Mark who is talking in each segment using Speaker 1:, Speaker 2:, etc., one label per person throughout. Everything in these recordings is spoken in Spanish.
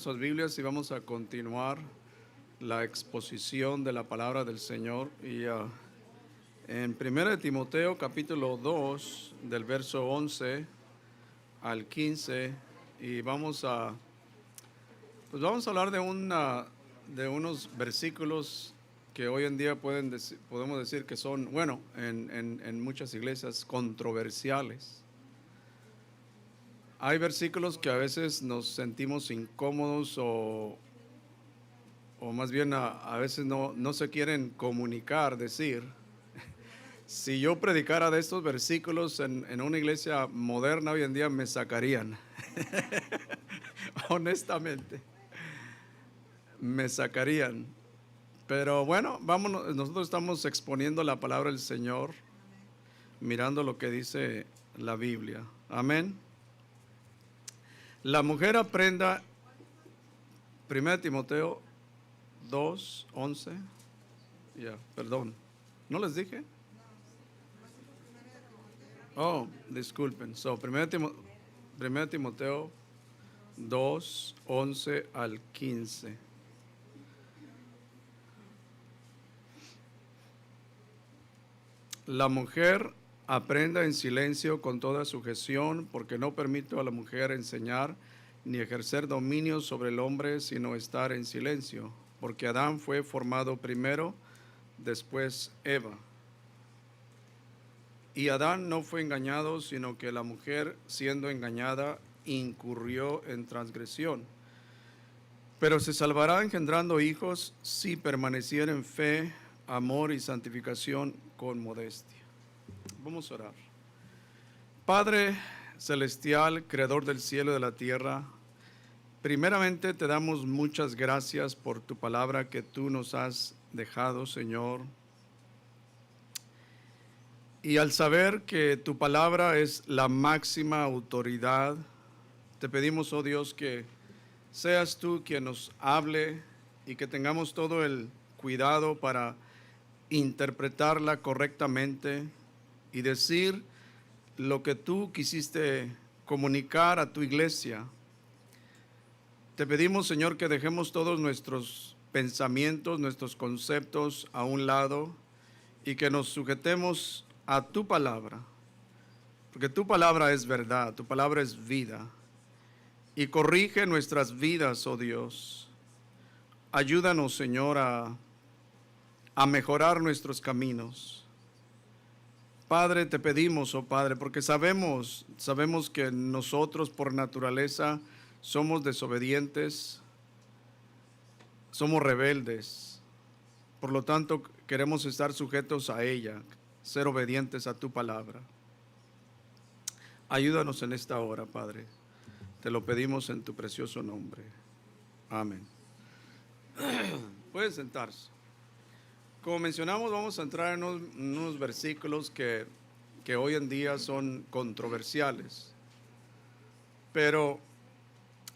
Speaker 1: nuestras Biblias y vamos a continuar la exposición de la palabra del Señor. Y en 1 de Timoteo capítulo 2, del verso 11 al 15, y vamos a hablar de unos versículos que hoy en día podemos decir que son, bueno, en muchas iglesias controversiales. Hay versículos que a veces nos sentimos incómodos o más bien a veces no se quieren comunicar, decir. Si yo predicara de estos versículos en una iglesia moderna hoy en día me sacarían. Honestamente, me sacarían. Pero bueno, vámonos, nosotros estamos exponiendo la palabra del Señor, mirando lo que dice la Biblia. Amén. La mujer aprenda, 1 Timoteo 2:11. Perdón, ¿no les dije? Oh, disculpen. 1 Timoteo 2:11 al 15. La mujer aprenda en silencio con toda sujeción, porque no permito a la mujer enseñar ni ejercer dominio sobre el hombre, sino estar en silencio, porque Adán fue formado primero, después Eva. Y Adán no fue engañado, sino que la mujer, siendo engañada, incurrió en transgresión. Pero se salvará engendrando hijos si permaneciera en fe, amor y santificación con modestia. Vamos a orar. Padre celestial, creador del cielo y de la tierra, primeramente te damos muchas gracias por tu palabra que tú nos has dejado, Señor. Y al saber que tu palabra es la máxima autoridad, te pedimos, oh Dios, que seas tú quien nos hable y que tengamos todo el cuidado para interpretarla correctamente y decir lo que tú quisiste comunicar a tu iglesia. Te pedimos, Señor, que dejemos todos nuestros pensamientos, nuestros conceptos a un lado y que nos sujetemos a tu palabra, porque tu palabra es verdad, tu palabra es vida, y corrige nuestras vidas, oh Dios. Ayúdanos, Señor, a mejorar nuestros caminos. Padre, te pedimos, oh Padre, porque sabemos que nosotros por naturaleza somos desobedientes, somos rebeldes, por lo tanto queremos estar sujetos a ella, ser obedientes a tu palabra. Ayúdanos en esta hora, Padre. Te lo pedimos en tu precioso nombre. Amén. Pueden sentarse. Como mencionamos, vamos a entrar en unos versículos que hoy en día son controversiales. Pero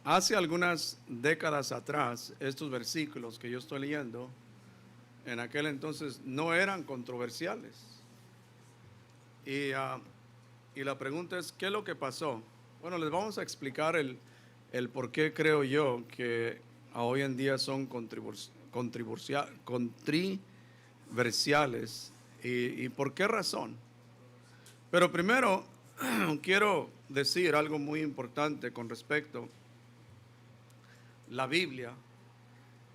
Speaker 1: hace algunas décadas atrás, estos versículos que yo estoy leyendo, en aquel entonces no eran controversiales. Y la pregunta es, ¿qué es lo que pasó? Bueno, les vamos a explicar el por qué creo yo que hoy en día son controversiales y por qué razón. Pero primero quiero decir algo muy importante con respecto a la Biblia.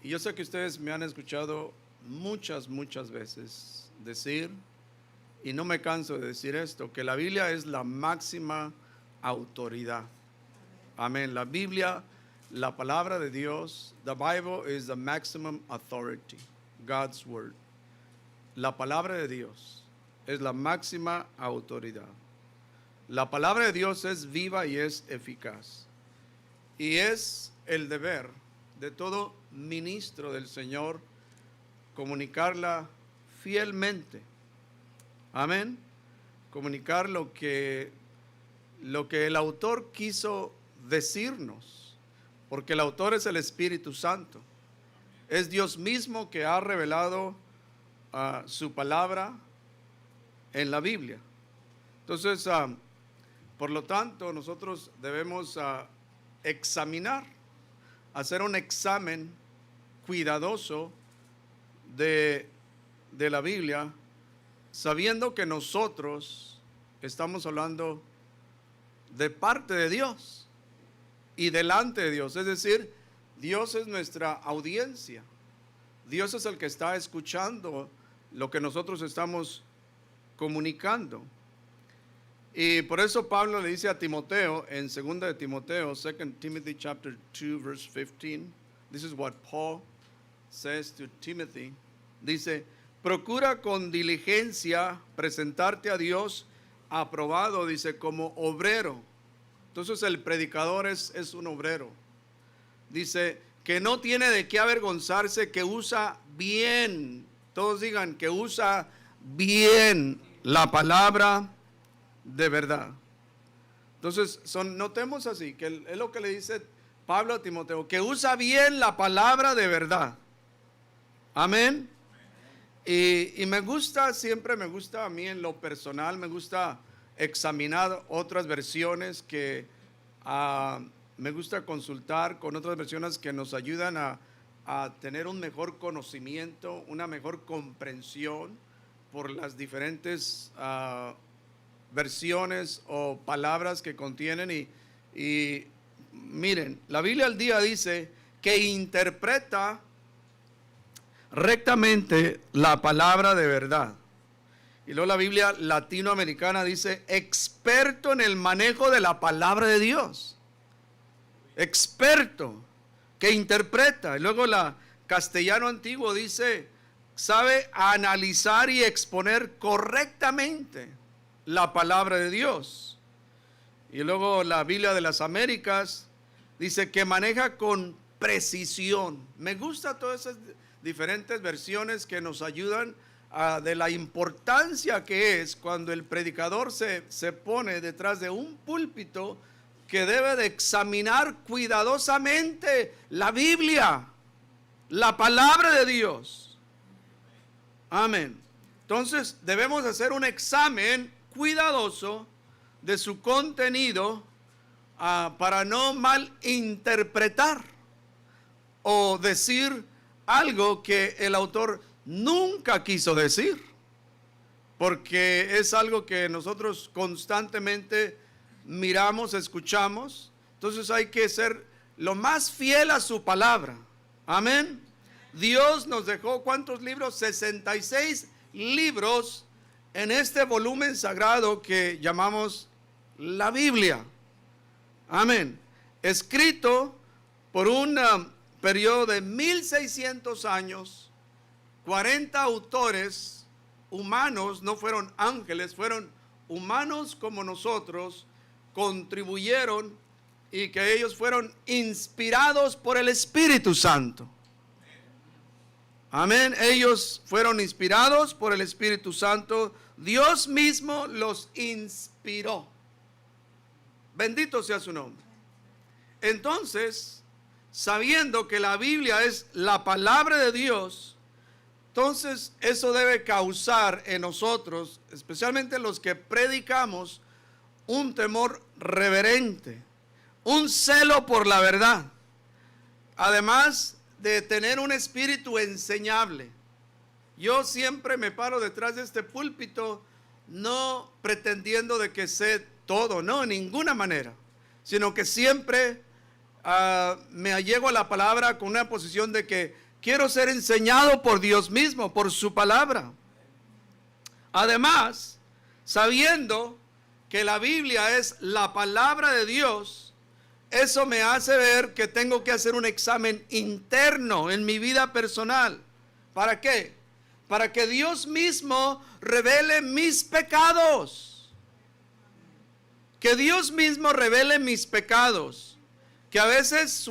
Speaker 1: Y yo sé que ustedes me han escuchado muchas veces decir, y no me canso de decir esto, que la Biblia es la máxima autoridad. Amén. La Biblia, la palabra de Dios, the Bible is the maximum authority, God's word. La palabra de Dios es la máxima autoridad. La palabra de Dios es viva y es eficaz. Y es el deber de todo ministro del Señor comunicarla fielmente. Amén. Comunicar lo que el autor quiso decirnos, porque el autor es el Espíritu Santo. Es Dios mismo que ha revelado su palabra en la Biblia. Entonces, por lo tanto, nosotros debemos examinar hacer un examen cuidadoso de la Biblia, sabiendo que nosotros estamos hablando de parte de Dios y delante de Dios. Es decir, Dios es nuestra audiencia. Dios es el que está escuchando lo que nosotros estamos comunicando. Y por eso Pablo le dice a Timoteo en 2 de Timoteo, 2 Timothy chapter 2 verse 15. This is what Paul says to Timothy. Dice, procura con diligencia presentarte a Dios aprobado, dice, como obrero. Entonces el predicador es un obrero. Dice, que no tiene de qué avergonzarse, que usa bien, todos digan, que usa bien la palabra de verdad. Entonces, notemos así, que es lo que le dice Pablo a Timoteo, que usa bien la palabra de verdad. Amén. Y me gusta, siempre me gusta a mí en lo personal, me gusta examinar otras versiones que me gusta consultar con otras versiones que nos ayudan a tener un mejor conocimiento, una mejor comprensión por las diferentes versiones o palabras que contienen. Y miren, la Biblia al día dice que interpreta rectamente la palabra de verdad. Y luego la Biblia latinoamericana dice experto en el manejo de la palabra de Dios. Experto que interpreta. Y luego la castellano antiguo dice sabe analizar y exponer correctamente la palabra de Dios. Y luego la Biblia de las Américas dice que maneja con precisión. Me gusta todas esas diferentes versiones que nos ayudan de la importancia que es cuando el predicador se pone detrás de un púlpito, que debe de examinar cuidadosamente la Biblia, la palabra de Dios. Amén. Entonces debemos hacer un examen cuidadoso de su contenido para no malinterpretar o decir algo que el autor nunca quiso decir, porque es algo que nosotros constantemente miramos, escuchamos. Entonces hay que ser lo más fiel a su palabra. Amén. Dios nos dejó ¿cuántos libros? 66 libros en este volumen sagrado que llamamos la Biblia. Amén. Escrito por un periodo de 1600 años. 40 autores humanos, no fueron ángeles, fueron humanos como nosotros, contribuyeron, y que ellos fueron inspirados por el Espíritu Santo. Amén. Ellos fueron inspirados por el Espíritu Santo. Dios mismo los inspiró. Bendito sea su nombre. Entonces, sabiendo que la Biblia es la palabra de Dios, entonces eso debe causar en nosotros, especialmente los que predicamos, un temor reverente, un celo por la verdad, además de tener un espíritu enseñable. Yo siempre me paro detrás de este púlpito no pretendiendo de que sé todo, no, en ninguna manera, sino que siempre me allego a la palabra con una posición de que quiero ser enseñado por Dios mismo, por su palabra. Además, sabiendo que la Biblia es la palabra de Dios, eso me hace ver que tengo que hacer un examen interno en mi vida personal. ¿Para qué? Para que Dios mismo revele mis pecados. Que Dios mismo revele mis pecados. Que a veces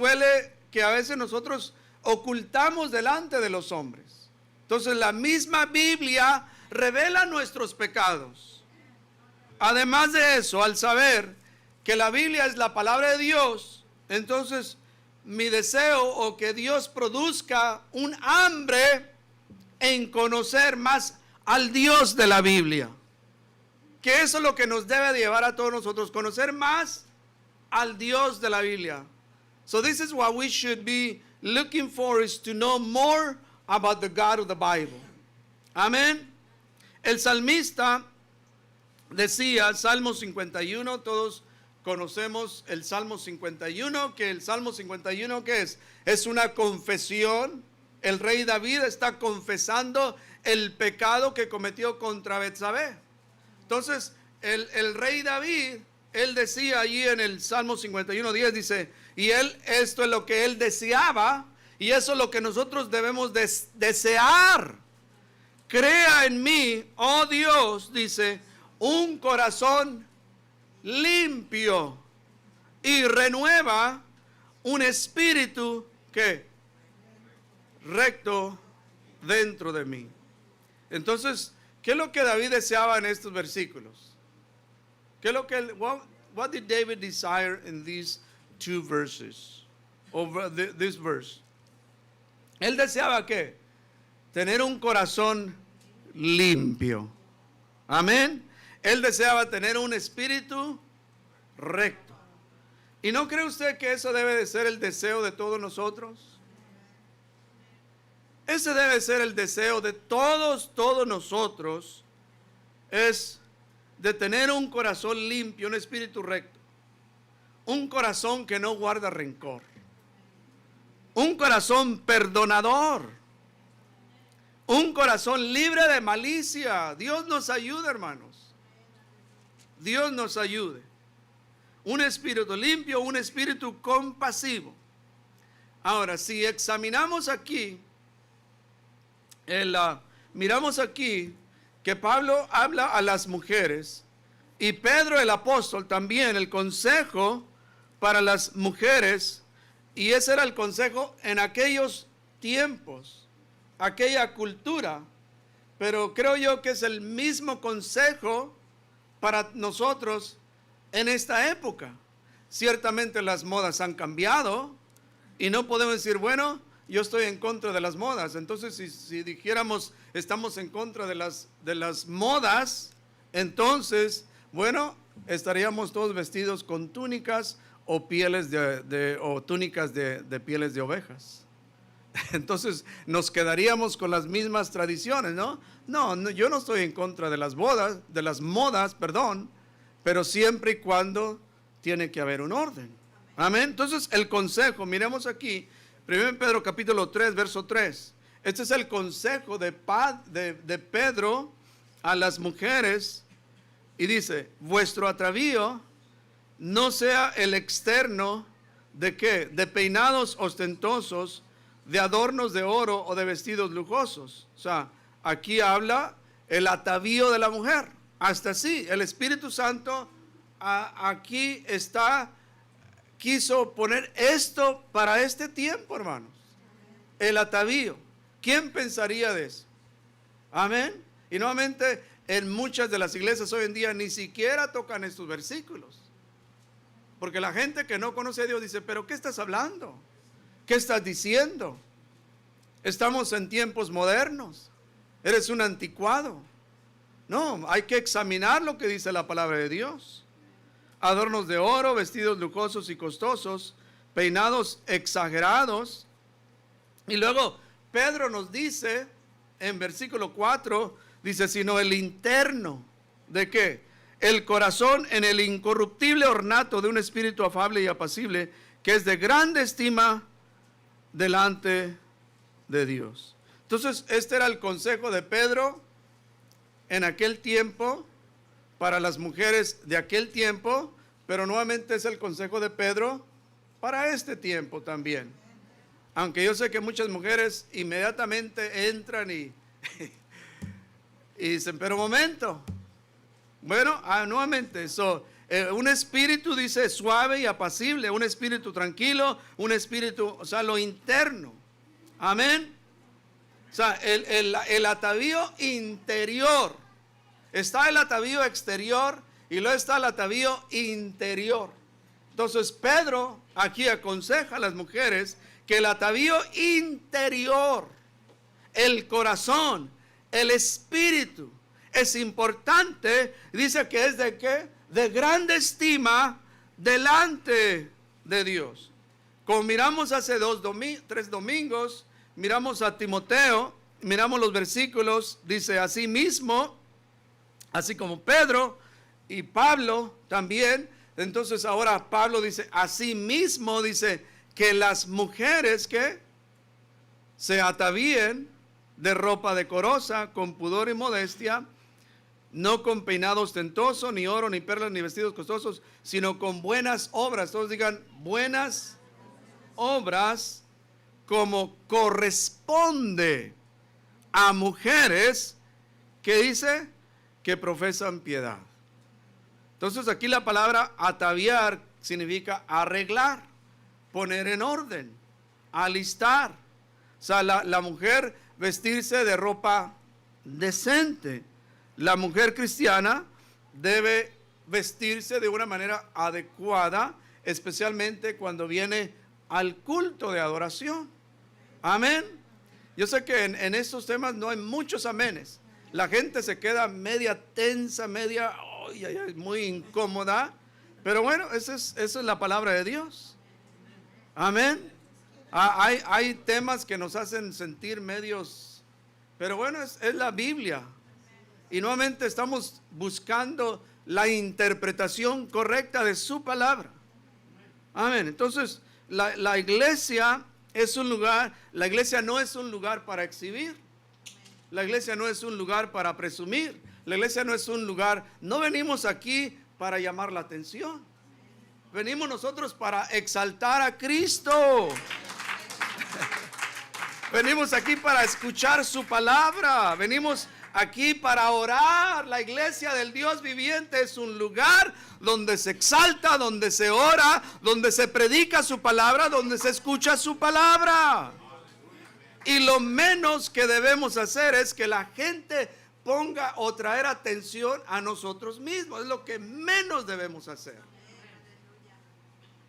Speaker 1: nosotros ocultamos delante de los hombres. Entonces la misma Biblia revela nuestros pecados. Además de eso, al saber que la Biblia es la palabra de Dios, entonces mi deseo o que Dios produzca un hambre en conocer más al Dios de la Biblia. Que eso es lo que nos debe de llevar a todos nosotros, conocer más al Dios de la Biblia. So this is what we should be looking for, is to know more about the God of the Bible. Amén. El salmista decía, Salmo 51, todos conocemos el Salmo 51, que el Salmo 51, ¿qué es? Es una confesión. El rey David está confesando el pecado que cometió contra Betsabé. Entonces, el rey David, él decía allí en el Salmo 51:10, dice, y esto es lo que él deseaba, y eso es lo que nosotros debemos desear. Crea en mí, oh Dios, dice, un corazón limpio y renueva un espíritu que recto dentro de mí. Entonces, ¿qué es lo que David deseaba en estos versículos? ¿Qué es lo que what did David desire in these two verses? Over this verse. Él deseaba ¿qué? Tener un corazón limpio. Amén. Él deseaba tener un espíritu recto. ¿Y no cree usted que eso debe de ser el deseo de todos nosotros? Ese debe ser el deseo de todos nosotros, es de tener un corazón limpio, un espíritu recto, un corazón que no guarda rencor, un corazón perdonador, un corazón libre de malicia. Dios nos ayude, hermanos. Dios nos ayude. Un espíritu limpio, un espíritu compasivo. Ahora, si examinamos aquí, miramos aquí que Pablo habla a las mujeres y Pedro el apóstol también, el consejo para las mujeres, y ese era el consejo en aquellos tiempos, aquella cultura, pero creo yo que es el mismo consejo para nosotros en esta época. Ciertamente las modas han cambiado y no podemos decir, bueno, yo estoy en contra de las modas. Entonces, si dijéramos estamos en contra de las modas, entonces, bueno, estaríamos todos vestidos con túnicas o pieles o túnicas de pieles de ovejas. Entonces, nos quedaríamos con las mismas tradiciones, ¿no? No, yo no estoy en contra de las modas, pero siempre y cuando tiene que haber un orden. Amén. Entonces, el consejo, miremos aquí, 1 Pedro capítulo 3, verso 3. Este es el consejo de Pedro a las mujeres. Y dice, vuestro atavío no sea el externo de ¿qué? De peinados ostentosos, de adornos de oro o de vestidos lujosos. O sea, aquí habla el atavío de la mujer. Hasta así, el Espíritu Santo aquí quiso poner esto para este tiempo, hermanos. El atavío. ¿Quién pensaría de eso? Amén. Y nuevamente, en muchas de las iglesias hoy en día ni siquiera tocan estos versículos. Porque la gente que no conoce a Dios dice, pero ¿qué estás hablando? ¿Qué estás diciendo? Estamos en tiempos modernos. Eres un anticuado. No, hay que examinar lo que dice la palabra de Dios. Adornos de oro, vestidos lujosos y costosos, peinados exagerados. Y luego Pedro nos dice en versículo 4, dice, sino el interno, ¿de qué? El corazón en el incorruptible ornato de un espíritu afable y apacible, que es de grande estima delante de Dios. Entonces, este era el consejo de Pedro en aquel tiempo, para las mujeres de aquel tiempo, pero nuevamente es el consejo de Pedro para este tiempo también. Aunque yo sé que muchas mujeres inmediatamente entran y dicen, pero momento. Bueno, nuevamente, un espíritu dice suave y apacible, un espíritu tranquilo, un espíritu, o sea, lo interno. Amén. O sea, el atavío interior. Está el atavío exterior y luego está el atavío interior. Entonces Pedro aquí aconseja a las mujeres que el atavío interior, el corazón, el espíritu, es importante. Dice que es de qué? De grande estima delante de Dios. Como miramos hace 3 domingos, miramos a Timoteo, miramos los versículos, dice así mismo, así como Pedro y Pablo también. Entonces ahora Pablo dice, así mismo dice que las mujeres que se atavíen de ropa decorosa, con pudor y modestia, no con peinado ostentoso, ni oro, ni perlas, ni vestidos costosos, sino con buenas obras. Todos digan, buenas obras, como corresponde a mujeres que dice que profesan piedad. Entonces aquí la palabra ataviar significa arreglar, poner en orden, alistar. O sea, la mujer vestirse de ropa decente. La mujer cristiana debe vestirse de una manera adecuada, especialmente cuando viene al culto de adoración. Amén. Yo sé que en estos temas no hay muchos amenes. La gente se queda media tensa, media muy incómoda. Pero bueno, esa es la palabra de Dios. Amén. Hay temas que nos hacen sentir medios, pero bueno, es la Biblia. Y nuevamente estamos buscando la interpretación correcta de su palabra. Amén. Entonces, la iglesia es un lugar, la iglesia no es un lugar para exhibir. La iglesia no es un lugar para presumir. La iglesia no es un lugar, no venimos aquí para llamar la atención. Venimos nosotros para exaltar a Cristo. Venimos aquí para escuchar su palabra. Venimos aquí para orar. La iglesia del Dios viviente es un lugar donde se exalta, donde se ora, donde se predica su palabra, donde se escucha su palabra. Y lo menos que debemos hacer es que la gente ponga o traer atención a nosotros mismos. Es lo que menos debemos hacer.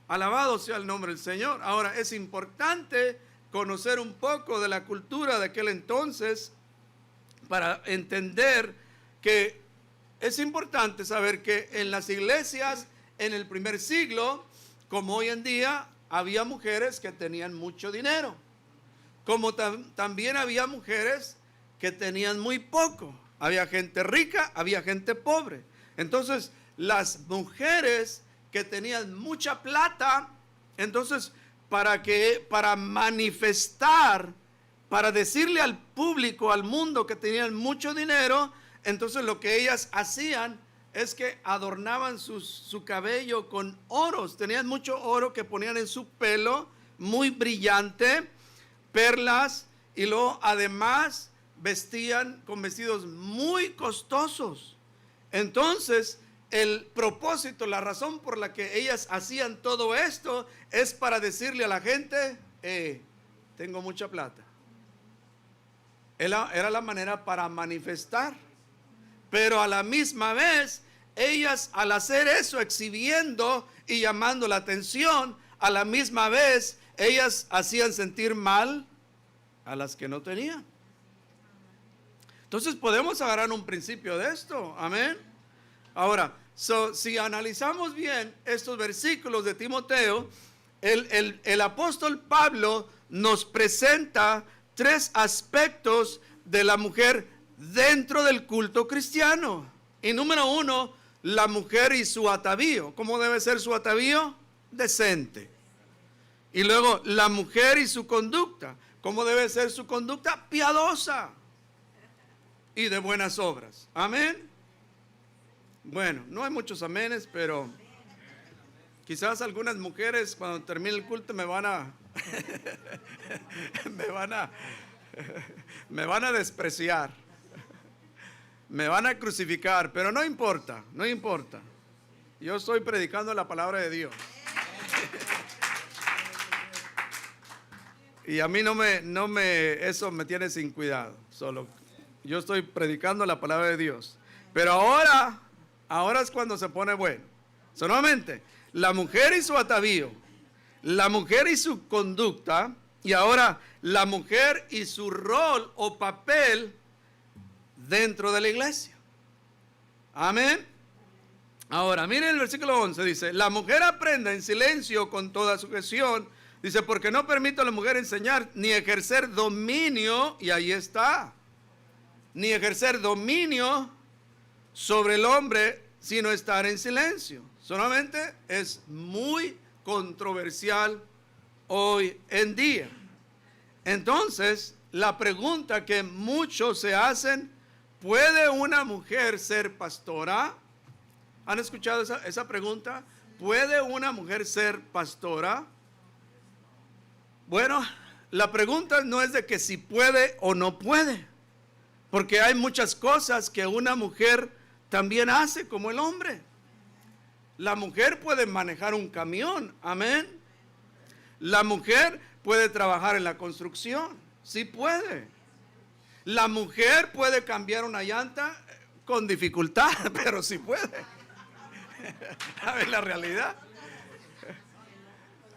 Speaker 1: Alabado sea el nombre del Señor. Ahora, es importante conocer un poco de la cultura de aquel entonces para entender que es importante saber que en las iglesias en el primer siglo, como hoy en día, había mujeres que tenían mucho dinero, como también había mujeres que tenían muy poco. Había gente rica, había gente pobre. Entonces, las mujeres que tenían mucha plata, entonces, para manifestar, para decirle al público, al mundo que tenían mucho dinero, entonces lo que ellas hacían es que adornaban su cabello con oros. Tenían mucho oro que ponían en su pelo, muy brillante, perlas, y luego además vestían con vestidos muy costosos. Entonces, el propósito, la razón por la que ellas hacían todo esto es para decirle a la gente, tengo mucha plata. Era la manera para manifestar. Pero a la misma vez, ellas al hacer eso, exhibiendo y llamando la atención, a la misma vez, ellas hacían sentir mal a las que no tenían. Entonces podemos agarrar un principio de esto. Amén. Ahora, si analizamos bien estos versículos de Timoteo, el apóstol Pablo nos presenta 3 aspectos de la mujer dentro del culto cristiano. Y número 1, la mujer y su atavío. ¿Cómo debe ser su atavío? Decente. Y luego, la mujer y su conducta. ¿Cómo debe ser su conducta? Piadosa y de buenas obras. Amén. Bueno, no hay muchos amenes, pero quizás algunas mujeres cuando termine el culto me van a me van a despreciar, me van a crucificar, pero no importa, no importa. Yo estoy predicando la palabra de Dios. Y a mí eso me tiene sin cuidado. Solo yo estoy predicando la palabra de Dios. Pero ahora es cuando se pone bueno. Solamente la mujer y su atavío, la mujer y su conducta, y ahora la mujer y su rol o papel dentro de la iglesia. Amén. Ahora, miren el versículo 11, dice, la mujer aprenda en silencio con toda sujeción. Dice, porque no permito a la mujer enseñar ni ejercer dominio, y ahí está, ni ejercer dominio sobre el hombre, sino estar en silencio. Solamente es muy controversial hoy en día. Entonces, la pregunta que muchos se hacen, ¿puede una mujer ser pastora? ¿Han escuchado esa pregunta? ¿Puede una mujer ser pastora? Bueno, la pregunta no es de que si puede o no puede, porque hay muchas cosas que una mujer también hace como el hombre. La mujer puede manejar un camión, amén. La mujer puede trabajar en la construcción, sí puede. La mujer puede cambiar una llanta con dificultad, pero sí puede. ¿Sabes la realidad?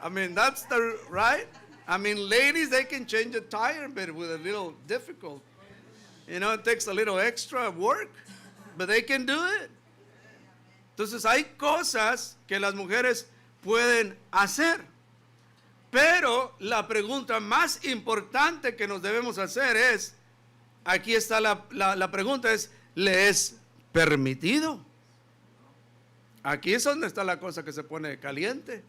Speaker 1: I mean, that's the right. I mean, ladies, they can change a tire, but with a little difficult. You know, it takes a little extra work, but they can do it. Entonces, hay cosas que las mujeres pueden hacer. Pero la pregunta más importante que nos debemos hacer es, aquí está la pregunta es, ¿le es permitido? Aquí es donde está la cosa que se pone caliente.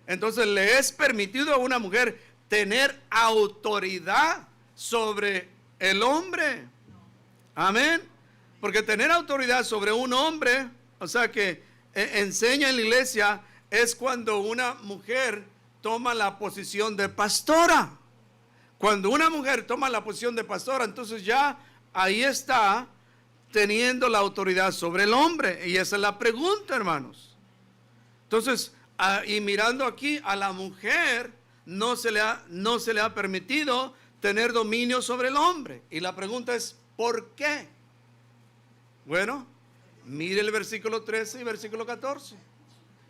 Speaker 1: Entonces, ¿le es permitido a una mujer tener autoridad sobre el hombre? Amén. Porque tener autoridad sobre un hombre, o sea que enseña en la iglesia, es cuando una mujer toma la posición de pastora. Cuando una mujer toma la posición de pastora, entonces ya ahí está teniendo la autoridad sobre el hombre. Y esa es la pregunta, hermanos. Entonces, y mirando aquí a la mujer, no se le ha permitido tener dominio sobre el hombre. Y la pregunta es, ¿por qué? Bueno, mire el versículo 13 y versículo 14.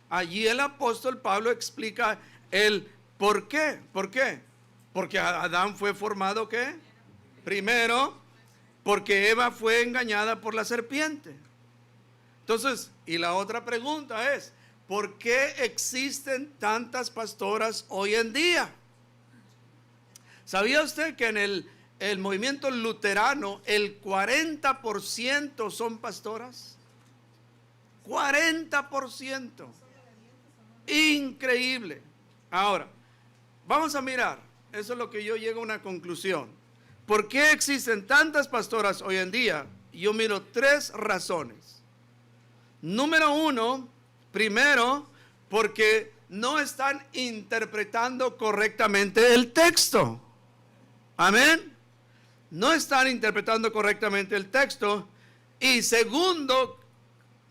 Speaker 1: Allí el apóstol Pablo explica el por qué. ¿Por qué? Porque Adán fue formado, ¿qué? Primero, porque Eva fue engañada por la serpiente. Entonces, y la otra pregunta es, ¿por qué existen tantas pastoras hoy en día? ¿Sabía usted que en el movimiento luterano el 40% son pastoras? 40%. Increíble. Ahora, vamos a mirar, eso es lo que yo llego a una conclusión. ¿Por qué existen tantas pastoras hoy en día? Yo miro 3 razones. Número 1, primero, porque no están interpretando correctamente el texto. Amén. No están interpretando correctamente el texto. Y segundo,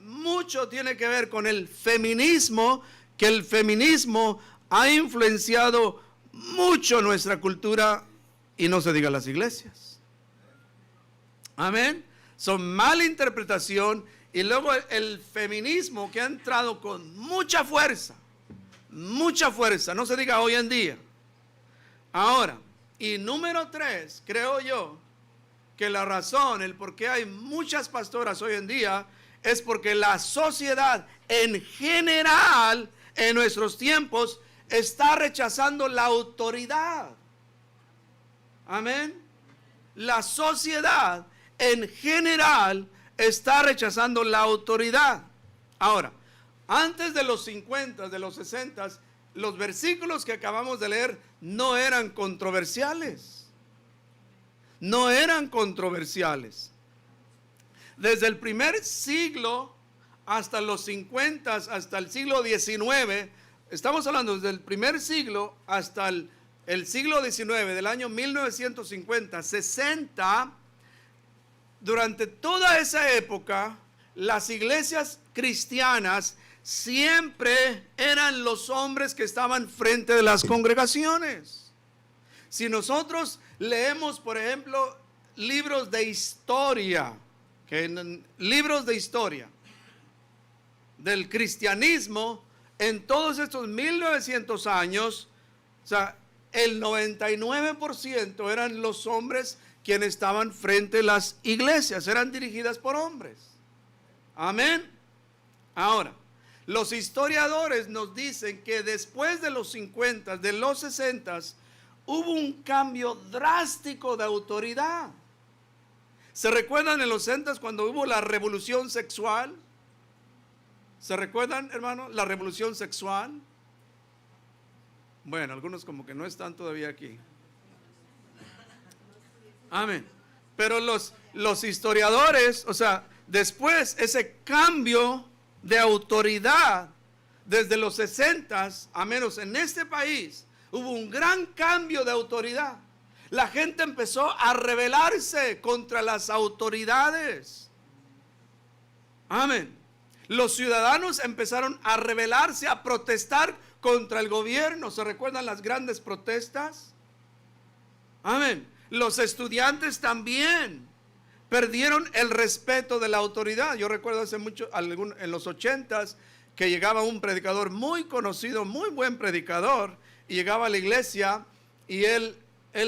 Speaker 1: mucho tiene que ver con el feminismo, que el feminismo ha influenciado mucho nuestra cultura y no se diga las iglesias. Amén. Son mala interpretación y luego el feminismo que ha entrado con mucha fuerza, no se diga hoy en día. Ahora, y número 3, creo yo que la razón, el por qué hay muchas pastoras hoy en día es porque la sociedad en general en nuestros tiempos está rechazando la autoridad. Amén. La sociedad en general está rechazando la autoridad. Ahora, antes de los 50, de los 60, los versículos que acabamos de leer no eran controversiales. No eran controversiales. Desde el primer siglo hasta los 50, hasta el siglo XIX, estamos hablando desde el primer siglo hasta el siglo XIX, del año 1950, 60, durante toda esa época, las iglesias cristianas siempre eran los hombres que estaban frente de las congregaciones. Si nosotros leemos, por ejemplo, libros de historia, libros de historia del cristianismo, en todos estos 1900 años, o sea, el 99% eran los hombres quienes estaban frente a las iglesias, eran dirigidas por hombres. Amén. Ahora, Los historiadores nos dicen que después de los 50, de los 60, hubo un cambio drástico de autoridad. ¿Se recuerdan en los 60 cuando hubo la revolución sexual? ¿Se recuerdan, hermano, la revolución sexual? Bueno, algunos como que no están todavía aquí. Amén. Pero los historiadores, o sea, después ese cambio de autoridad desde los 60, a menos en este país, hubo un gran cambio de autoridad. La gente empezó a rebelarse contra las autoridades. Amén. Los ciudadanos empezaron a rebelarse, a protestar contra el gobierno. ¿Se recuerdan las grandes protestas? Amén. Los estudiantes también perdieron el respeto de la autoridad. Yo recuerdo hace mucho, en los 80s, que llegaba un predicador muy conocido, muy buen predicador, y llegaba a la iglesia y él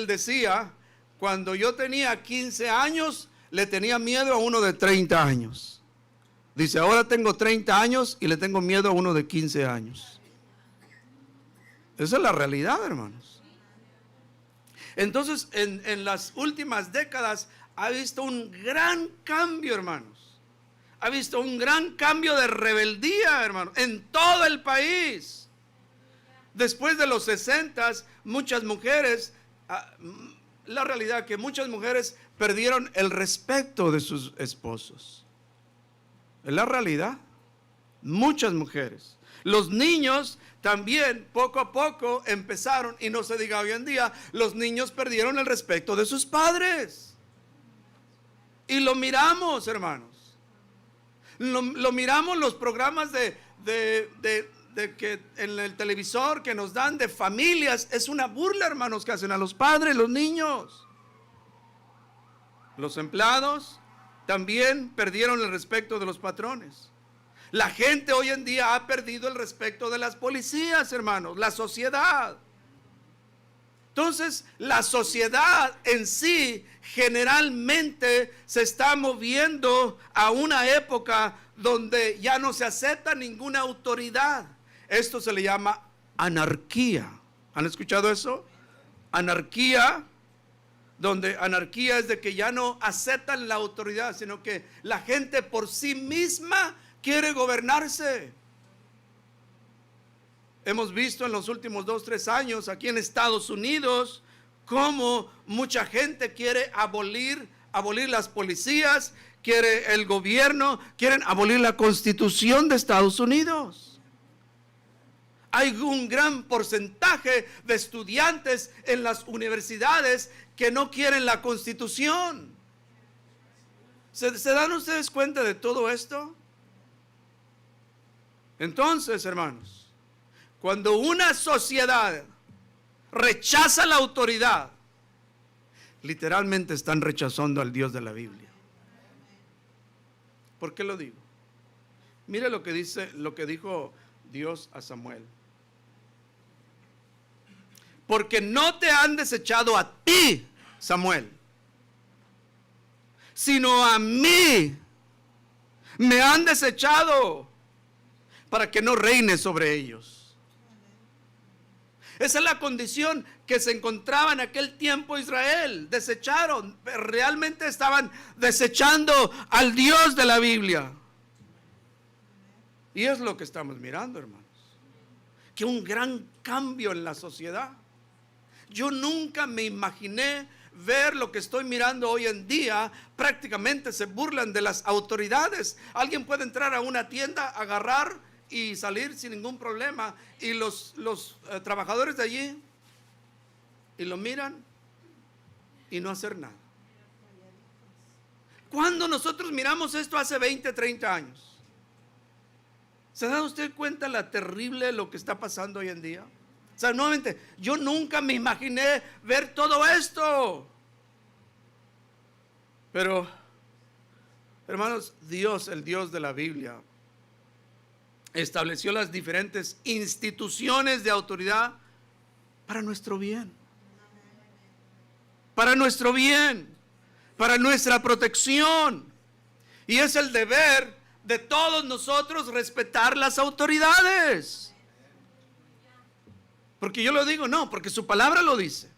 Speaker 1: decía: cuando yo tenía 15 años, le tenía miedo a uno de 30 años. Dice, ahora tengo 30 años y le tengo miedo a uno de 15 años. Esa es la realidad, hermanos. Entonces, en las últimas décadas ha visto un gran cambio, hermanos. Ha visto un gran cambio de rebeldía, hermanos, en todo el país. Después de los 60, muchas mujeres, la realidad es que muchas mujeres perdieron el respeto de sus esposos. Es la realidad. Muchas mujeres. Los niños también poco a poco empezaron, y no se diga hoy en día, los niños perdieron el respeto de sus padres. Y lo miramos, hermanos. Lo miramos los programas de que en el televisor que nos dan de familias. Es una burla, hermanos, que hacen a los padres, los niños. Los empleados también perdieron el respeto de los patrones. La gente hoy en día ha perdido el respeto de las policías, hermanos, la sociedad. Entonces, la sociedad en sí generalmente se está moviendo a una época donde ya no se acepta ninguna autoridad. Esto se le llama anarquía. ¿Han escuchado eso? Anarquía, donde anarquía es de que ya no aceptan la autoridad, sino que la gente por sí misma quiere gobernarse. Hemos visto en los últimos 2-3 años aquí en Estados Unidos cómo mucha gente quiere abolir las policías, quiere el gobierno, quieren abolir la Constitución de Estados Unidos. Hay un gran porcentaje de estudiantes en las universidades que no quieren la Constitución. ¿Se dan ustedes cuenta de todo esto? Entonces, hermanos, cuando una sociedad rechaza la autoridad, literalmente están rechazando al Dios de la Biblia. ¿Por qué lo digo? Mire lo que dijo Dios a Samuel. Porque no te han desechado a ti, Samuel, sino a mí me han desechado para que no reine sobre ellos. Esa es la condición que se encontraba en aquel tiempo Israel. Desecharon, realmente estaban desechando al Dios de la Biblia. Y es lo que estamos mirando, hermanos. Que un gran cambio en la sociedad. Yo nunca me imaginé ver lo que estoy mirando hoy en día. Prácticamente se burlan de las autoridades. Alguien puede entrar a una tienda, agarrar y salir sin ningún problema, y los trabajadores de allí y lo miran y no hacer nada. Cuando nosotros miramos esto hace 20-30 años, ¿se da usted cuenta la terrible lo que está pasando hoy en día? O sea, nuevamente, yo nunca me imaginé ver todo esto. Pero, hermanos, Dios, el Dios de la Biblia, estableció las diferentes instituciones de autoridad para nuestro bien. Para nuestro bien, para nuestra protección. Y es el deber de todos nosotros respetar las autoridades. Porque yo lo digo, no, porque su palabra lo dice.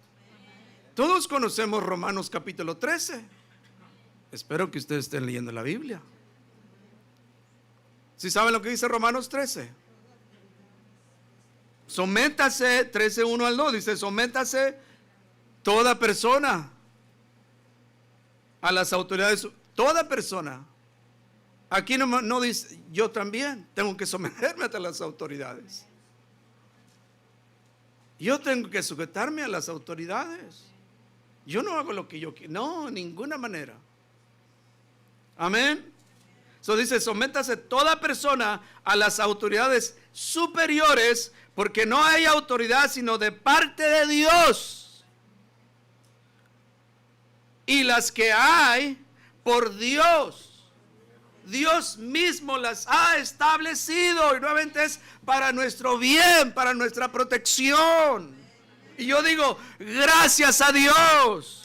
Speaker 1: Todos conocemos Romanos capítulo 13. Espero que ustedes estén leyendo la Biblia. ¿Sí saben lo que dice Romanos 13? Sométase, 13, 1 al 2, dice, sométase toda persona a las autoridades, toda persona. Aquí no dice, yo también tengo que someterme a las autoridades. Yo tengo que sujetarme a las autoridades. Yo no hago lo que yo quiero, no, de ninguna manera. Amén. Eso dice, sométase toda persona a las autoridades superiores, porque no hay autoridad sino de parte de Dios. Y las que hay por Dios. Dios mismo las ha establecido y nuevamente es para nuestro bien, para nuestra protección. Y yo digo, gracias a Dios.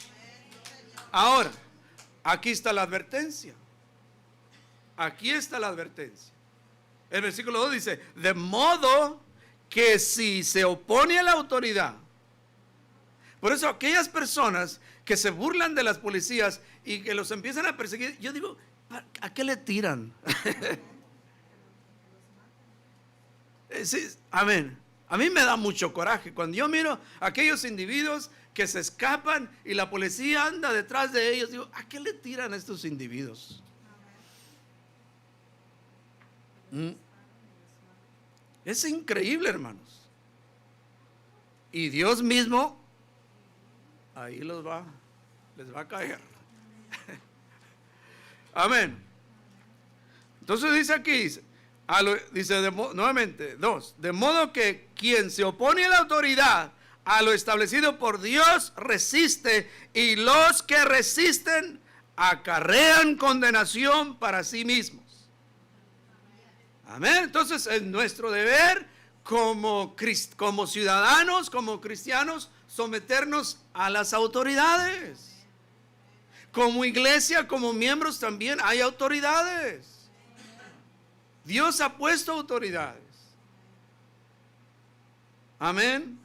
Speaker 1: Ahora, aquí está la advertencia. Aquí está la advertencia. El versículo 2 dice, de modo que si se opone a la autoridad. Por eso aquellas personas que se burlan de las policías y que los empiezan a perseguir, yo digo, ¿a qué le tiran? Sí, amén. A mí me da mucho coraje cuando yo miro a aquellos individuos que se escapan y la policía anda detrás de ellos. Digo, ¿a qué le tiran a estos individuos? Es increíble, hermanos. Y Dios mismo ahí les va a caer. Amén. Entonces dice aquí, dice nuevamente, 2, de modo que quien se opone a la autoridad, a lo establecido por Dios, resiste, y los que resisten acarrean condenación para sí mismos. Amén. Entonces es nuestro deber como ciudadanos, como cristianos, someternos a las autoridades. Como iglesia, como miembros también hay autoridades. Dios ha puesto autoridades. Amén.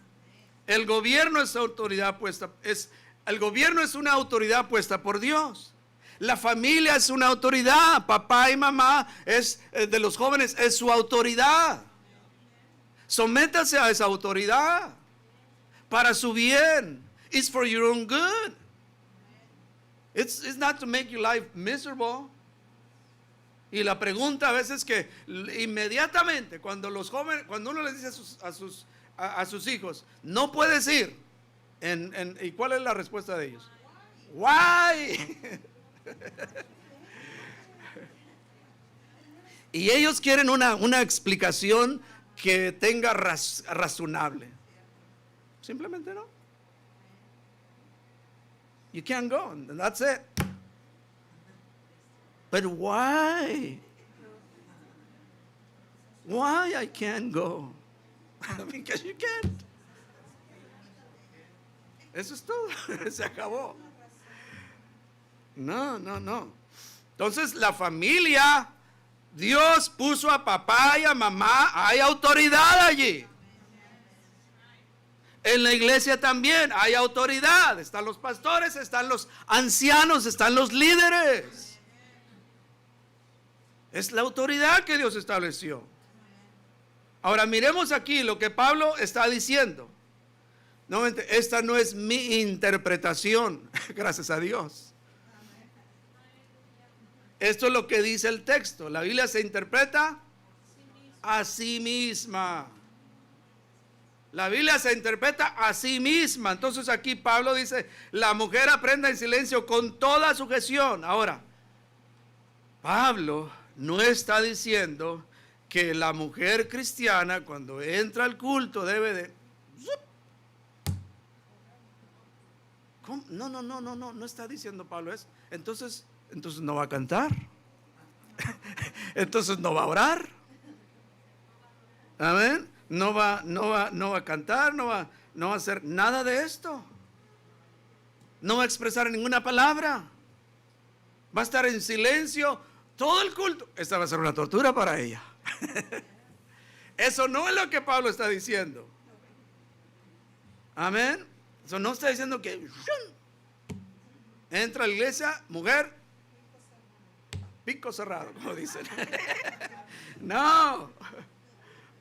Speaker 1: El gobierno es autoridad puesta. El gobierno es una autoridad puesta por Dios. La familia es una autoridad. Papá y mamá de los jóvenes es su autoridad. Sométase a esa autoridad para su bien. It's for your own good. It's not to make your life miserable. Y la pregunta a veces que inmediatamente cuando uno les dice a sus hijos, no puedes ir, ¿y cuál es la respuesta de ellos? Why? Y ellos quieren una explicación que tenga razonable. Simplemente no. You can't go, and that's it. But why? Why I can't go? Because you can't. Eso es todo. Se acabó. No. Entonces la familia, Dios puso a papá y a mamá, hay autoridad allí. En la iglesia también hay autoridad. Están los pastores, están los ancianos, están los líderes. Es la autoridad que Dios estableció. Ahora miremos aquí lo que Pablo está diciendo. Nuevamente, esta no es mi interpretación, gracias a Dios. Esto es lo que dice el texto. La Biblia se interpreta a sí misma. La Biblia se interpreta a sí misma. Entonces aquí Pablo dice, la mujer aprenda en silencio con toda sujeción. Ahora, Pablo no está diciendo que la mujer cristiana cuando entra al culto debe de... ¿Cómo? No está diciendo Pablo eso. Entonces no va a cantar. Entonces no va a orar. Amén. No va a cantar, no va a hacer nada de esto. No va a expresar ninguna palabra. Va a estar en silencio todo el culto. Esta va a ser una tortura para ella. Eso no es lo que Pablo está diciendo. Amén. Eso no está diciendo que entra a la iglesia, mujer, pico cerrado, como dicen. No.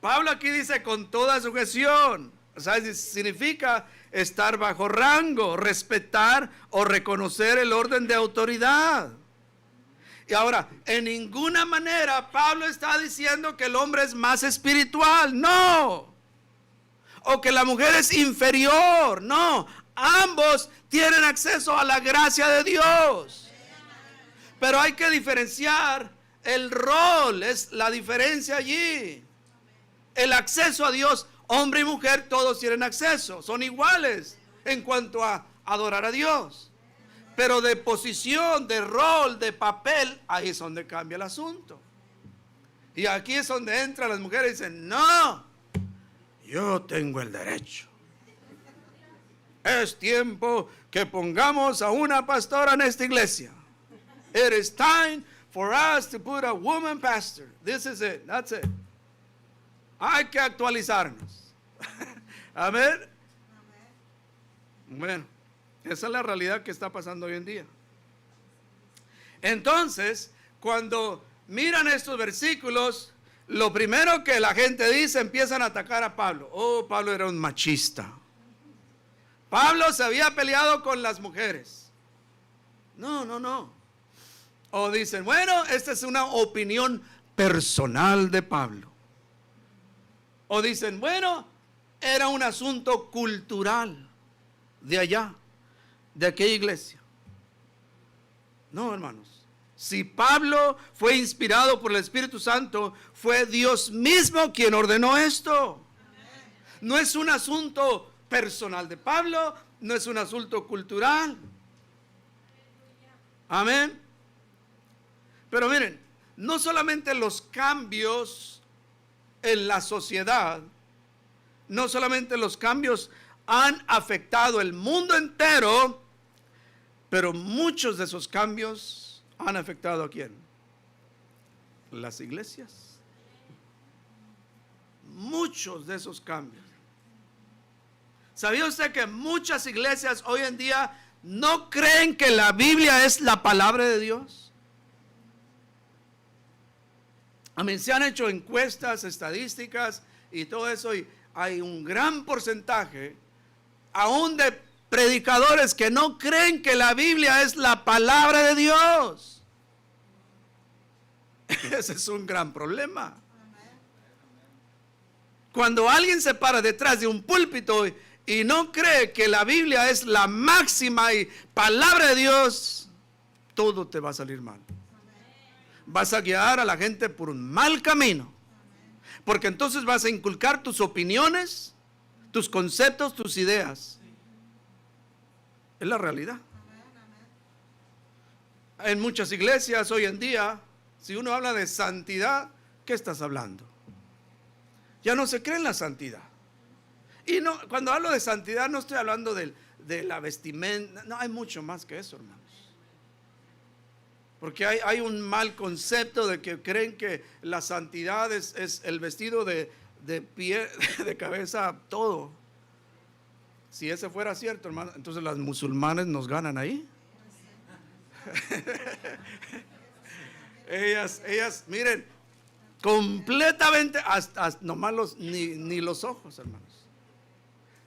Speaker 1: Pablo aquí dice con toda sujeción. O sea, significa estar bajo rango, respetar o reconocer el orden de autoridad. Y ahora, en ninguna manera Pablo está diciendo que el hombre es más espiritual, no. O que la mujer es inferior, no. Ambos tienen acceso a la gracia de Dios. Pero hay que diferenciar el rol, es la diferencia allí. El acceso a Dios, hombre y mujer, todos tienen acceso, son iguales en cuanto a adorar a Dios. Pero de posición, de rol, de papel, ahí es donde cambia el asunto. Y aquí es donde entran las mujeres y dicen, no, yo tengo el derecho. Es tiempo que pongamos a una pastora en esta iglesia. It is time for us to put a woman pastor. This is it, that's it. Hay que actualizarnos. Amén. Bueno, esa es la realidad que está pasando hoy en día. Entonces, cuando miran estos versículos, lo primero que la gente dice, empiezan a atacar a Pablo. Oh, Pablo era un machista. Pablo se había peleado con las mujeres. No. O dicen, bueno, esta es una opinión personal de Pablo. O dicen, bueno, era un asunto cultural de allá, de aquella iglesia. No, hermanos. Si Pablo fue inspirado por el Espíritu Santo, fue Dios mismo quien ordenó esto. No es un asunto personal de Pablo, no es un asunto cultural. Amén. Pero miren, no solamente los cambios en la sociedad, no solamente los cambios han afectado el mundo entero, pero muchos de esos cambios han afectado ¿a quién? Las iglesias. Muchos de esos cambios. ¿Sabía usted que muchas iglesias hoy en día no creen que la Biblia es la palabra de Dios? A mí se han hecho encuestas, estadísticas y todo eso, y hay un gran porcentaje aún de predicadores que no creen que la Biblia es la palabra de Dios. Ese es un gran problema. Cuando alguien se para detrás de un púlpito y no cree que la Biblia es la máxima y palabra de Dios, todo te va a salir mal. Vas a guiar a la gente por un mal camino. Porque entonces vas a inculcar tus opiniones, tus conceptos, tus ideas. Es la realidad. En muchas iglesias hoy en día, si uno habla de santidad, ¿qué estás hablando? Ya no se cree en la santidad. Y no, cuando hablo de santidad no estoy hablando de la vestimenta. No, hay mucho más que eso, hermanos. Porque hay un mal concepto de que creen que la santidad es el vestido de pie, de cabeza, todo. Si ese fuera cierto, hermano, entonces las musulmanes nos ganan ahí. ellas, miren, completamente, hasta nomás ni los ojos, hermanos.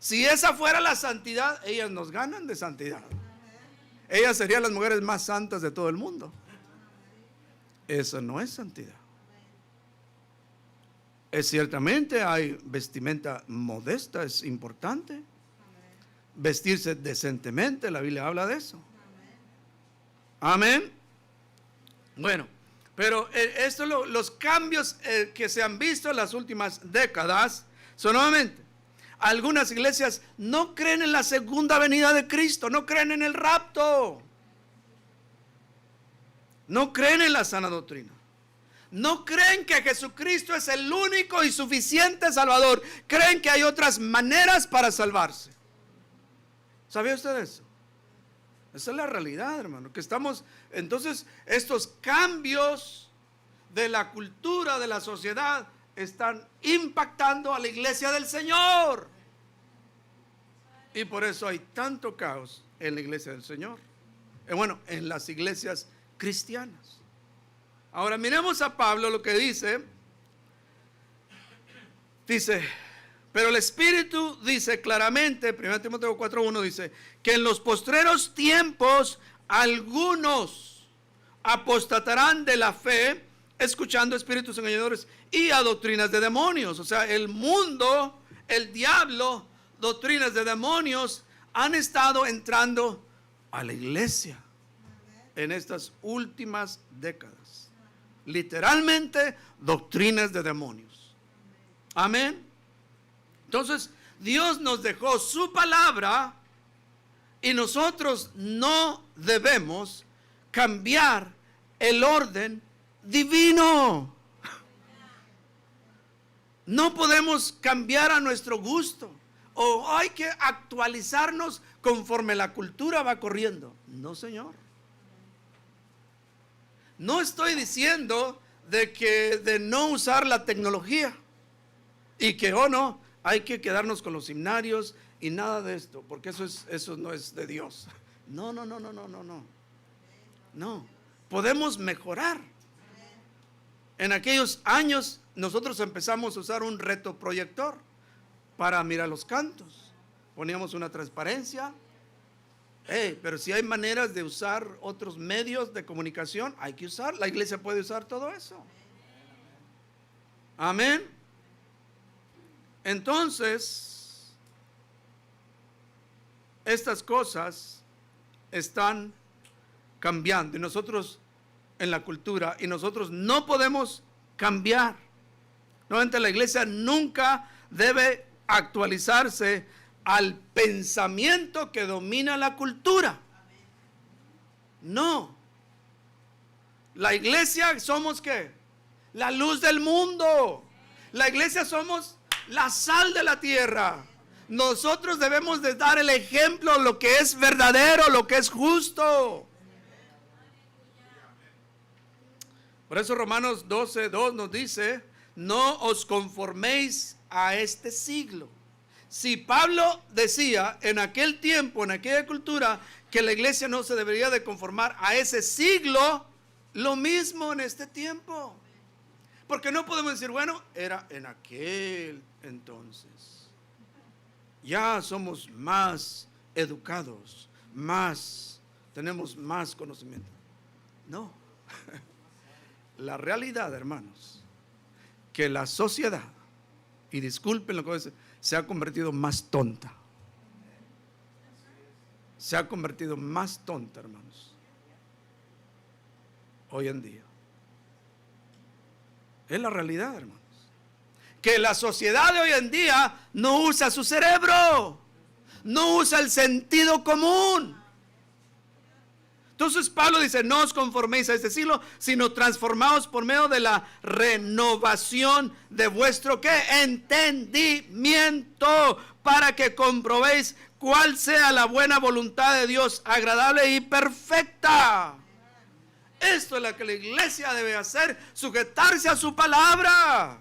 Speaker 1: Si esa fuera la santidad, ellas nos ganan de santidad. Ellas serían las mujeres más santas de todo el mundo. Eso no es santidad. Ciertamente hay vestimenta modesta, es importante. Vestirse decentemente, la Biblia habla de eso. Amén. Bueno, pero los cambios que se han visto en las últimas décadas son nuevamente, algunas iglesias no creen en la segunda venida de Cristo, no creen en el rapto, no creen en la sana doctrina, no creen que Jesucristo es el único y suficiente Salvador, creen que hay otras maneras para salvarse. ¿Sabía usted eso? Esa es la realidad, hermano, que estamos, entonces, estos cambios de la cultura, de la sociedad, están impactando a la iglesia del Señor. Y por eso hay tanto caos en la iglesia del Señor. Bueno, en las iglesias cristianas. Ahora miremos a Pablo lo que dice. Dice, pero el Espíritu dice claramente, 1 Timoteo 4:1 dice, que en los postreros tiempos algunos apostatarán de la fe, escuchando espíritus engañadores y a doctrinas de demonios. O sea, el mundo, el diablo, doctrinas de demonios han estado entrando a la iglesia en estas últimas décadas. Literalmente, doctrinas de demonios. Amén. Entonces, Dios nos dejó su palabra y nosotros no debemos cambiar el orden divino. No podemos cambiar a nuestro gusto o hay que actualizarnos conforme la cultura va corriendo. No, Señor. No estoy diciendo de no usar la tecnología y que no, hay que quedarnos con los himnarios y nada de esto, porque eso no es de Dios. No. No, podemos mejorar. En aquellos años nosotros empezamos a usar un retroproyector para mirar los cantos. Poníamos una transparencia. Pero si hay maneras de usar otros medios de comunicación, hay que usar. La iglesia puede usar todo eso. Amén. Entonces, estas cosas están cambiando y nosotros en la cultura, y nosotros no podemos cambiar. Nuevamente, la iglesia nunca debe actualizarse al pensamiento que domina la cultura. No. La iglesia somos ¿qué? La luz del mundo. La iglesia somos la sal de la tierra. Nosotros debemos de dar el ejemplo, lo que es verdadero, lo que es justo. Por eso Romanos 12:2 nos dice, no os conforméis a este siglo. Si Pablo decía en aquel tiempo, en aquella cultura, que la iglesia no se debería de conformar a ese siglo, lo mismo en este tiempo. Porque no podemos decir, bueno, era en aquel entonces. Ya somos más educados, tenemos más conocimiento. No. La realidad, hermanos, que la sociedad, y disculpen lo que voy a decir, se ha convertido más tonta. Se ha convertido más tonta, hermanos, hoy en día. Es la realidad, hermanos. Que la sociedad de hoy en día no usa su cerebro, no usa el sentido común. Entonces Pablo dice, no os conforméis a este siglo, sino transformaos por medio de la renovación de vuestro ¿qué? Entendimiento, para que comprobéis cuál sea la buena voluntad de Dios, agradable y perfecta. Esto es lo que la iglesia debe hacer, sujetarse a su palabra.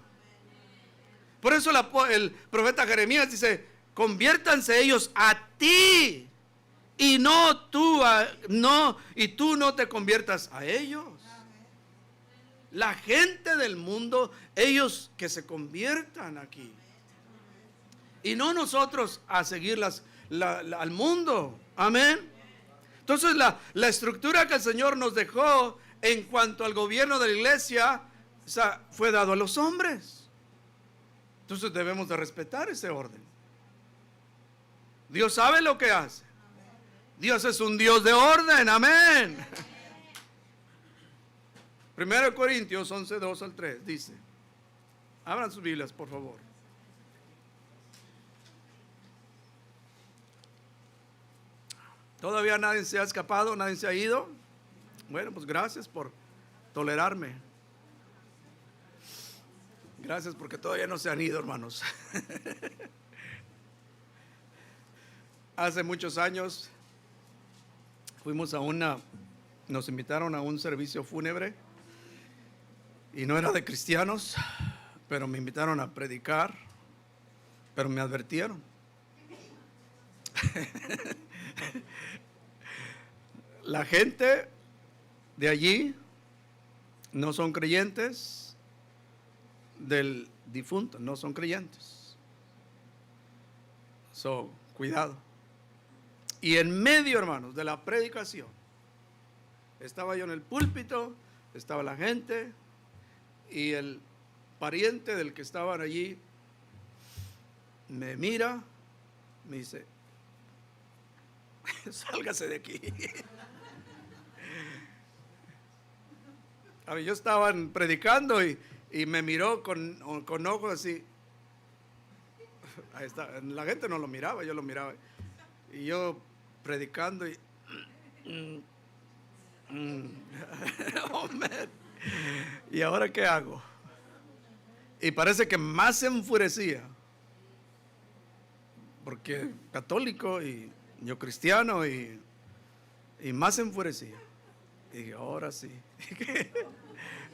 Speaker 1: Por eso el profeta Jeremías dice, conviértanse ellos a ti. Y tú no te conviertas a ellos. La gente del mundo, ellos que se conviertan aquí. Y no nosotros a seguir al mundo. Amén. Entonces la estructura que el Señor nos dejó en cuanto al gobierno de la iglesia, fue dado a los hombres. Entonces debemos de respetar ese orden. Dios sabe lo que hace. Dios es un Dios de orden, amén. 1 Corintios 11:2-3 dice, abran sus Biblias, por favor. ¿Todavía nadie se ha escapado? ¿Nadie se ha ido? Bueno, pues gracias por tolerarme. Gracias porque todavía no se han ido, hermanos. Hace muchos años nos invitaron a un servicio fúnebre y no era de cristianos, pero me invitaron a predicar, pero me advirtieron. La gente de allí no son creyentes del difunto, no son creyentes. Cuidado. Y en medio, hermanos, de la predicación, estaba yo en el púlpito, estaba la gente y el pariente del que estaban allí me mira, me dice: sálgase de aquí. A ver, yo estaba predicando y me miró con ojos así. Ahí está. La gente no lo miraba, yo lo miraba. Y yo predicando y oh, man. ¿Y ahora qué hago? Y parece que más se enfurecía, porque católico y yo cristiano, y más se enfurecía. Y dije: ahora sí.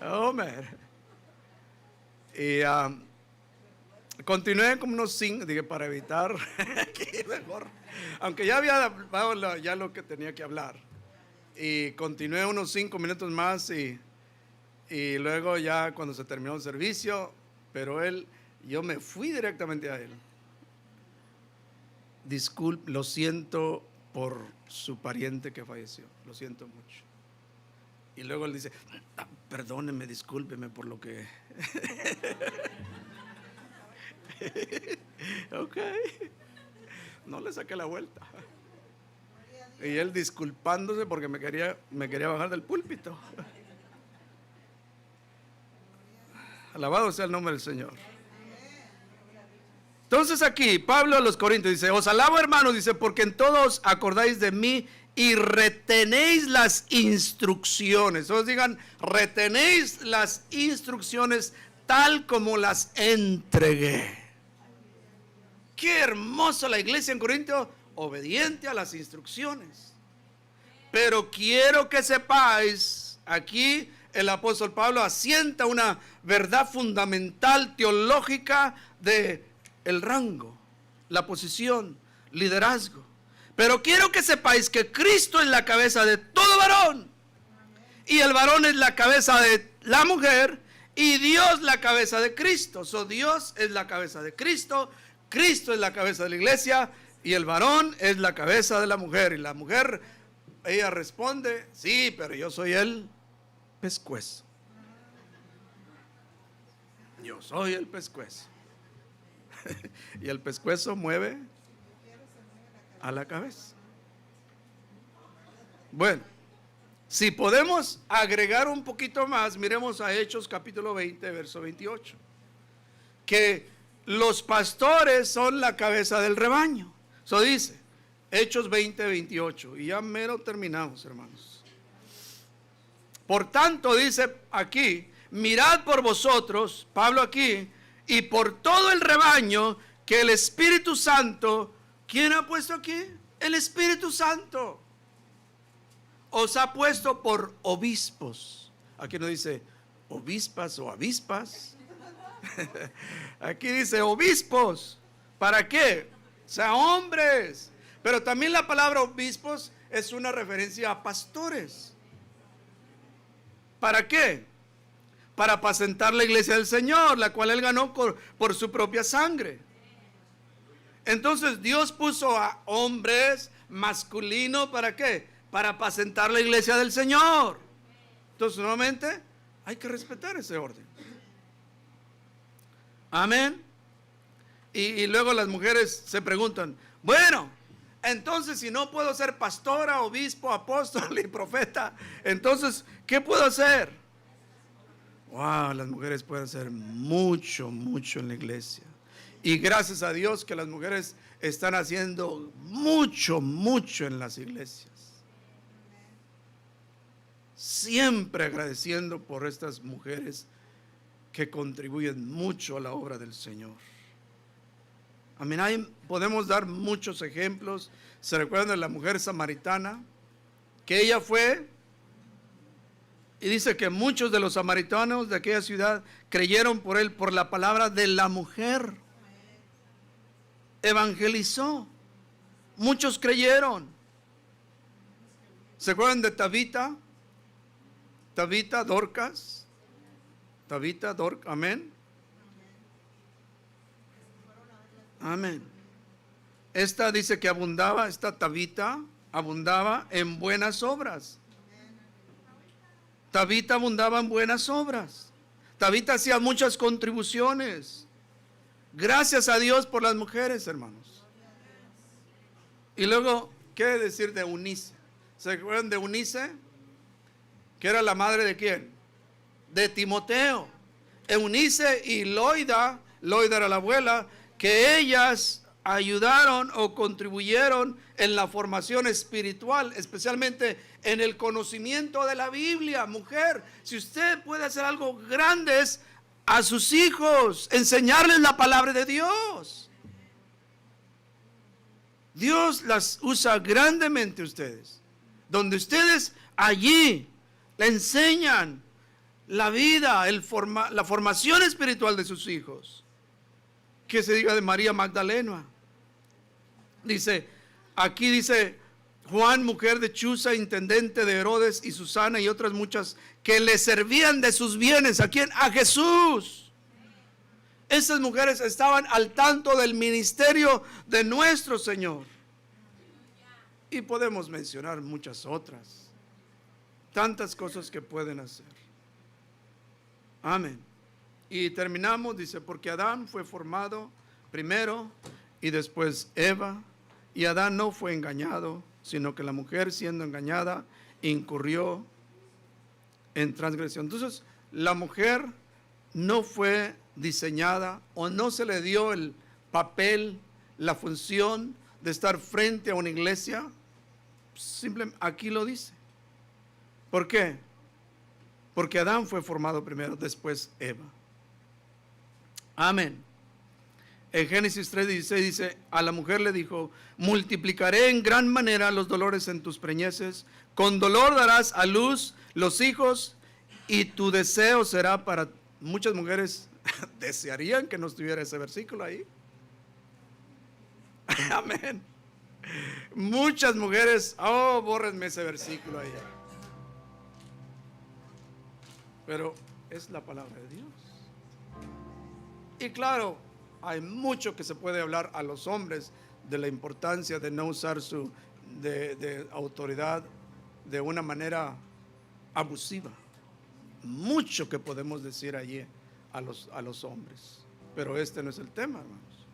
Speaker 1: Oh, man. Y continué como unos 5, dije, para evitar que mejor, aunque ya había hablado ya lo que tenía que hablar. Y continué unos 5 minutos más y luego ya cuando se terminó el servicio, pero yo me fui directamente a él. Disculpe, lo siento por su pariente que falleció, lo siento mucho. Y luego él dice: perdóneme, discúlpeme por lo que... Ok, no le saqué la vuelta. Y él disculpándose porque me quería bajar del púlpito. Alabado sea el nombre del Señor. Entonces aquí Pablo a los Corintios dice: os alabo, hermanos, dice, porque en todos acordáis de mí y retenéis las instrucciones. Todos digan: retenéis las instrucciones tal como las entregué. Qué hermosa la iglesia en Corinto, obediente a las instrucciones. Pero quiero que sepáis, aquí el apóstol Pablo asienta una verdad fundamental teológica de el rango, la posición, liderazgo. Pero quiero que sepáis que Cristo es la cabeza de todo varón, y el varón es la cabeza de la mujer, y Dios la cabeza de Cristo. Dios es la cabeza de Cristo, Cristo es la cabeza de la iglesia, y el varón es la cabeza de la mujer. Y la mujer, ella responde: sí, pero yo soy el pescuezo. Yo soy el pescuezo. Y el pescuezo mueve a la cabeza. Bueno, si podemos agregar un poquito más, miremos a Hechos capítulo 20, verso 28. Que los pastores son la cabeza del rebaño. Eso dice Hechos 20, 28. Y ya mero terminamos, hermanos. Por tanto, dice aquí: mirad por vosotros, Pablo aquí, y por todo el rebaño que el Espíritu Santo, ¿quién ha puesto aquí? El Espíritu Santo os ha puesto por obispos. Aquí no dice obispas o avispas. Aquí dice obispos. ¿Para qué? O sea, hombres. Pero también la palabra obispos es una referencia a pastores. ¿Para qué? Para apacentar la iglesia del Señor, la cual Él ganó por su propia sangre. Entonces Dios puso a hombres masculinos, ¿para qué? Para apacentar la iglesia del Señor. Entonces nuevamente hay que respetar ese orden. Amén. Y luego las mujeres se preguntan: bueno, entonces si no puedo ser pastora, obispo, apóstol y profeta, entonces ¿qué puedo hacer? Wow, las mujeres pueden hacer mucho, mucho en la iglesia. Y gracias a Dios que las mujeres están haciendo mucho, mucho en las iglesias. Siempre agradeciendo por estas mujeres que contribuyen mucho a la obra del Señor. Amén. Podemos dar muchos ejemplos. ¿Se recuerdan de la mujer samaritana? que ella fue, y dice que muchos de los samaritanos de aquella ciudad creyeron por él por la palabra de la mujer. Evangelizó. Muchos creyeron. ¿Se acuerdan de Tabita? Tabita, Dorcas. Tabita, Dorcas, amén. Amén. Esta dice que abundaba, esta Tabita abundaba en buenas obras. Tabita abundaba en buenas obras. Tabita hacía muchas contribuciones. Gracias a Dios por las mujeres, hermanos. Y luego, ¿qué decir de Eunice? ¿Se acuerdan de Eunice? Que era la madre de quién? De Timoteo. Eunice y Loida era la abuela, que ellas ayudaron o contribuyeron en la formación espiritual, especialmente en el conocimiento de la Biblia. Mujer, si usted puede hacer algo grande es a sus hijos, enseñarles la palabra de Dios. Dios las usa grandemente ustedes. Donde ustedes allí le enseñan la vida, la formación espiritual de sus hijos. Que se diga de María Magdalena. Dice, aquí dice Juan, mujer de Chuza, intendente de Herodes, y Susana y otras muchas que le servían de sus bienes. ¿A quién? A Jesús. Esas mujeres estaban al tanto del ministerio de nuestro Señor. Y podemos mencionar muchas otras. Tantas cosas que pueden hacer. Amén. Y terminamos, dice, porque Adán fue formado primero y después Eva. Y Adán no fue engañado, sino que la mujer, siendo engañada, incurrió en transgresión. Entonces, la mujer no fue diseñada o no se le dio el papel, la función de estar frente a una iglesia. Simplemente aquí lo dice. ¿Por qué? Porque Adán fue formado primero, después Eva. Amén. En Génesis 3:16 dice, a la mujer le dijo, multiplicaré en gran manera los dolores en tus preñeces, con dolor darás a luz los hijos, y tu deseo será para... Muchas mujeres desearían que no estuviera ese versículo ahí. Amén. Muchas mujeres, oh, bórrenme ese versículo ahí. Pero es la palabra de Dios. Y claro, hay mucho que se puede hablar a los hombres de la importancia de no usar su de autoridad de una manera abusiva. Mucho que podemos decir allí a los hombres. Pero este no es el tema, hermanos.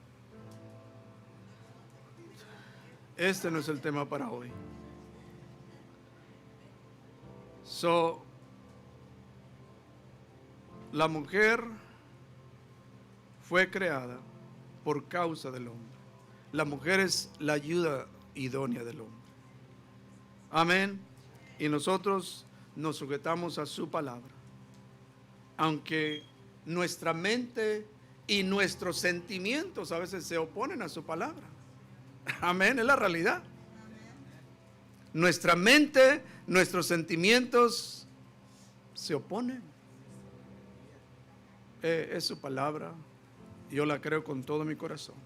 Speaker 1: Este no es el tema para hoy. La mujer fue creada por causa del hombre. La mujer es la ayuda idónea del hombre. Amén. Y nosotros nos sujetamos a su palabra. Aunque nuestra mente y nuestros sentimientos a veces se oponen a su palabra. Amén, es la realidad. Nuestra mente, nuestros sentimientos se oponen. Es su palabra. Yo la creo con todo mi corazón.